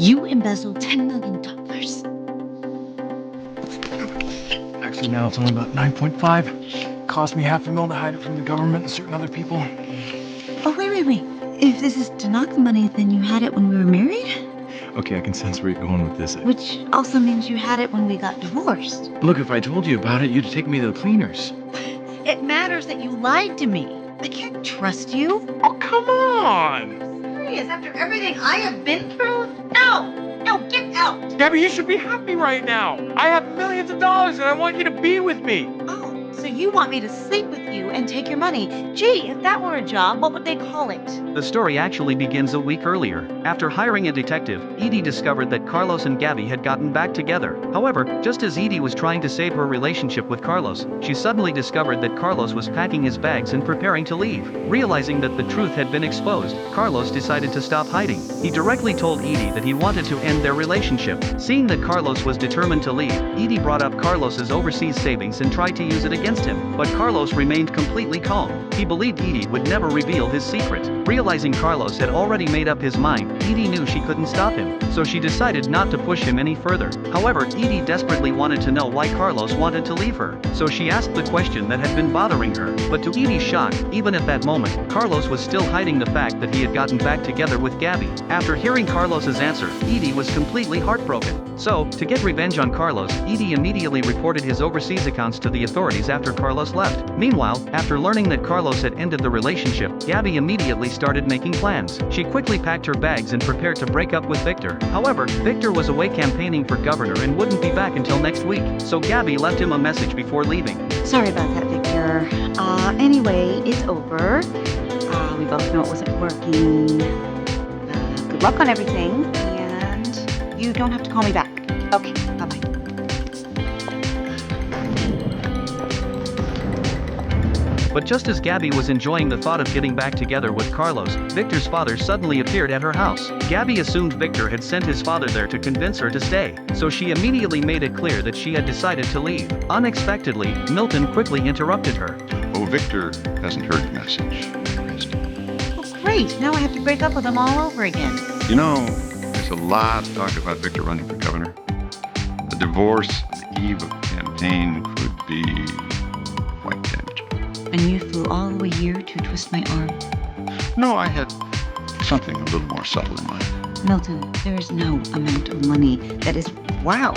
You embezzled $10 million. Actually, now it's only about 9.5. Cost me $500,000 to hide it from the government and certain other people. Oh, wait. If this is to knock the money, then you had it when we were married? Okay, I can sense where you're going with this. Which also means you had it when we got divorced. Look, if I told you about it, you'd take me to the cleaners. It matters that you lied to me. I can't trust you. Oh, come on! Serious, after everything I have been through? No, get out. Gabby, you should be happy right now. I have millions of dollars and I want you to be with me. Oh, so you want me to sleep with you and take your money. Gee, if that were a job, what would they call it? The story actually begins a week earlier. After hiring a detective, Edie discovered that Carlos and Gabby had gotten back together. However, just as Edie was trying to save her relationship with Carlos, she suddenly discovered that Carlos was packing his bags and preparing to leave. Realizing that the truth had been exposed, Carlos decided to stop hiding. He directly told Edie that he wanted to end their relationship. Seeing that Carlos was determined to leave, Edie brought up Carlos's overseas savings and tried to use it against him. But Carlos remained completely calm. He believed Edie would never reveal his secret. Realizing Carlos had already made up his mind, Edie knew she couldn't stop him, so she decided not to push him any further. However, Edie desperately wanted to know why Carlos wanted to leave her, so she asked the question that had been bothering her. But to Edie's shock, even at that moment, Carlos was still hiding the fact that he had gotten back together with Gabby. After hearing Carlos's answer, Edie was completely heartbroken. So, to get revenge on Carlos, Edie immediately reported his overseas accounts to the authorities after Carlos left. Meanwhile, after learning that Carlos had ended the relationship, Gabby immediately started making plans. She quickly packed her bags and prepared to break up with Victor. However, Victor was away campaigning for governor and wouldn't be back until next week, so Gabby left him a message before leaving. Sorry about that, Victor. Anyway, it's over. We both know it wasn't working. Good luck on everything, and you don't have to call me back. Okay, bye-bye. But just as Gabby was enjoying the thought of getting back together with Carlos, Victor's father suddenly appeared at her house. Gabby assumed Victor had sent his father there to convince her to stay, so she immediately made it clear that she had decided to leave. Unexpectedly, Milton quickly interrupted her. Oh, Victor hasn't heard the message. Oh, great. Now I have to break up with him all over again. You know, there's a lot of talk about Victor running for governor. The divorce on the eve of the campaign could be quite damaging. And you flew all the way here to twist my arm? No, I had something a little more subtle in mind. Milton, there is no amount of money that is... Wow.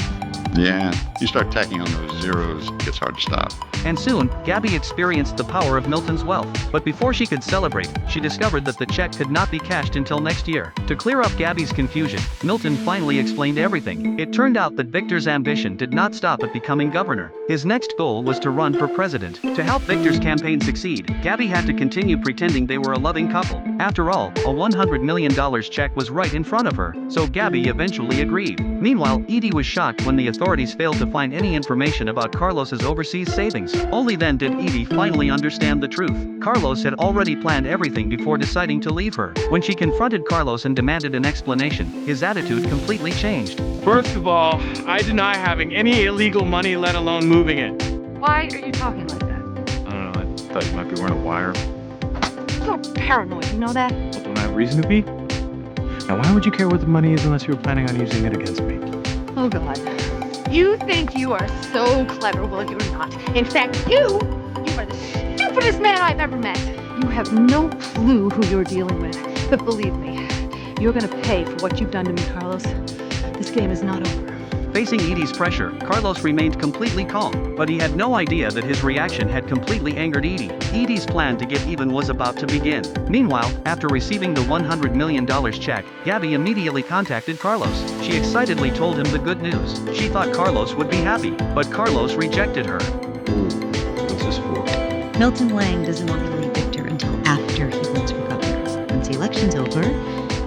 Yeah, you start tacking on those zeros, it gets hard to stop. And soon, Gabby experienced the power of Milton's wealth. But before she could celebrate, she discovered that the check could not be cashed until next year. To clear up Gabby's confusion, Milton finally explained everything. It turned out that Victor's ambition did not stop at becoming governor. His next goal was to run for president. To help Victor's campaign succeed, Gabby had to continue pretending they were a loving couple. After all, a $100 million check was right in front of her, so Gabby eventually agreed. Meanwhile, Edie was shocked when the authorities failed to find any information about Carlos's overseas savings. Only then did Edie finally understand the truth. Carlos had already planned everything before deciding to leave her. When she confronted Carlos and demanded an explanation, his attitude completely changed. First of all, I deny having any illegal money, let alone moving it. Why are you talking like that? I don't know, I thought you might be wearing a wire. You're paranoid, you know that? Well, don't I have reason to be? Now, why would you care what the money is unless you were planning on using it against me? Oh, God. You think you are so clever. Well, you're not. In fact, you are the stupidest man I've ever met. You have no clue who you're dealing with. But believe me, you're gonna pay for what you've done to me, Carlos. This game is not over. Facing Edie's pressure, Carlos remained completely calm, but he had no idea that his reaction had completely angered Edie. Edie's plan to get even was about to begin. Meanwhile, after receiving the $100 million check, Gabby immediately contacted Carlos. She excitedly told him the good news. She thought Carlos would be happy, but Carlos rejected her. What's this for? Milton Lang doesn't want me to leave Victor until after he runs for governor. Once the election's over,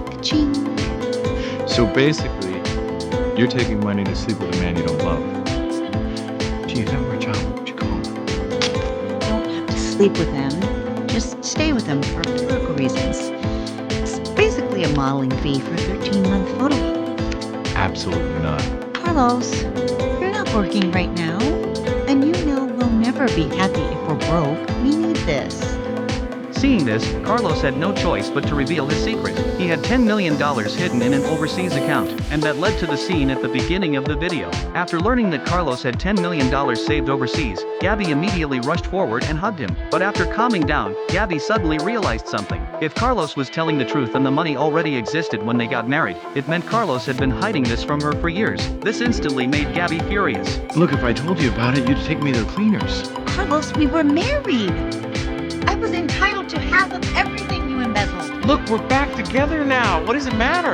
ka-ching. So basically, you're taking money to sleep with a man you don't love. Gee, if that were a child, what would you call him? You don't have to sleep with him. Just stay with him for political reasons. It's basically a modeling fee for a 13-month photo. Absolutely not. Carlos, you're not working right now. And you know we'll never be happy if we're broke. We need this. Seeing this, Carlos had no choice but to reveal his secret. He had $10 million hidden in an overseas account, and that led to the scene at the beginning of the video. After learning that Carlos had $10 million saved overseas, Gabby immediately rushed forward and hugged him. But after calming down, Gabby suddenly realized something. If Carlos was telling the truth and the money already existed when they got married, it meant Carlos had been hiding this from her for years. This instantly made Gabby furious. Look, if I told you about it, you'd take me to the cleaners. Carlos, we were married. I was entitled to half of everything you embezzled. Look, we're back together now. What does it matter?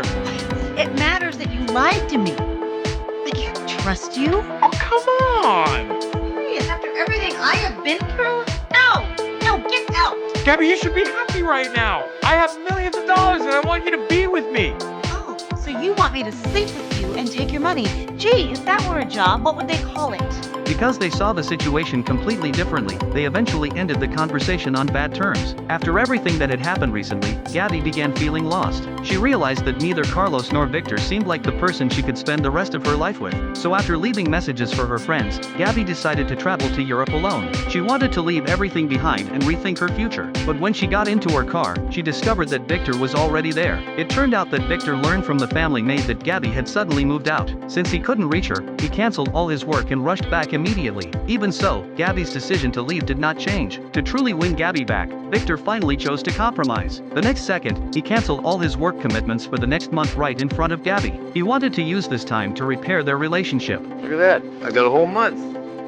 It matters that you lied to me. I can't trust you. Oh, come on. Serious, after everything I have been through? No, get out. Gabby, you should be happy right now. I have millions of dollars and I want you to be with me. Oh, so you want me to sleep with you and take your money? Gee, if that were a job, what would they call it? Because they saw the situation completely differently, they eventually ended the conversation on bad terms. After everything that had happened recently, Gabby began feeling lost. She realized that neither Carlos nor Victor seemed like the person she could spend the rest of her life with. So after leaving messages for her friends, Gabby decided to travel to Europe alone. She wanted to leave everything behind and rethink her future. But when she got into her car, she discovered that Victor was already there. It turned out that Victor learned from the family maid that Gabby had suddenly moved out. Since he couldn't reach her, he canceled all his work and rushed back immediately. Even so, Gabby's decision to leave did not change. To truly win Gabby back, Victor finally chose to compromise. The next second, he canceled all his work commitments for the next month right in front of Gabby. He wanted to use this time to repair their relationship. Look at that. I got a whole month.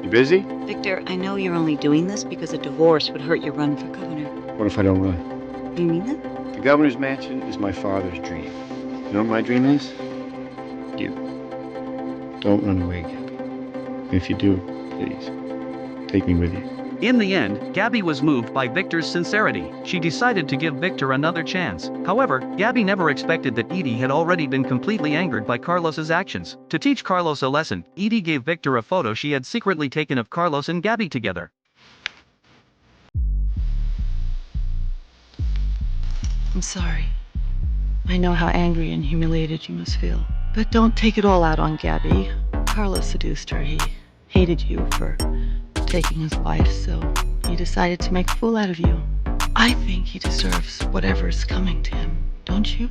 You busy? Victor, I know you're only doing this because a divorce would hurt your run for governor. What if I don't run? You mean that? The governor's mansion is my father's dream. You know what my dream is? You. Don't run away, Gabby. If you do, please, take me with you. In the end, Gabby was moved by Victor's sincerity. She decided to give Victor another chance. However, Gabby never expected that Edie had already been completely angered by Carlos's actions. To teach Carlos a lesson, Edie gave Victor a photo she had secretly taken of Carlos and Gabby together. I'm sorry. I know how angry and humiliated you must feel. But don't take it all out on Gabby. Carlos seduced her. He hated you for taking his wife, so he decided to make a fool out of you. I think he deserves whatever's coming to him, don't you?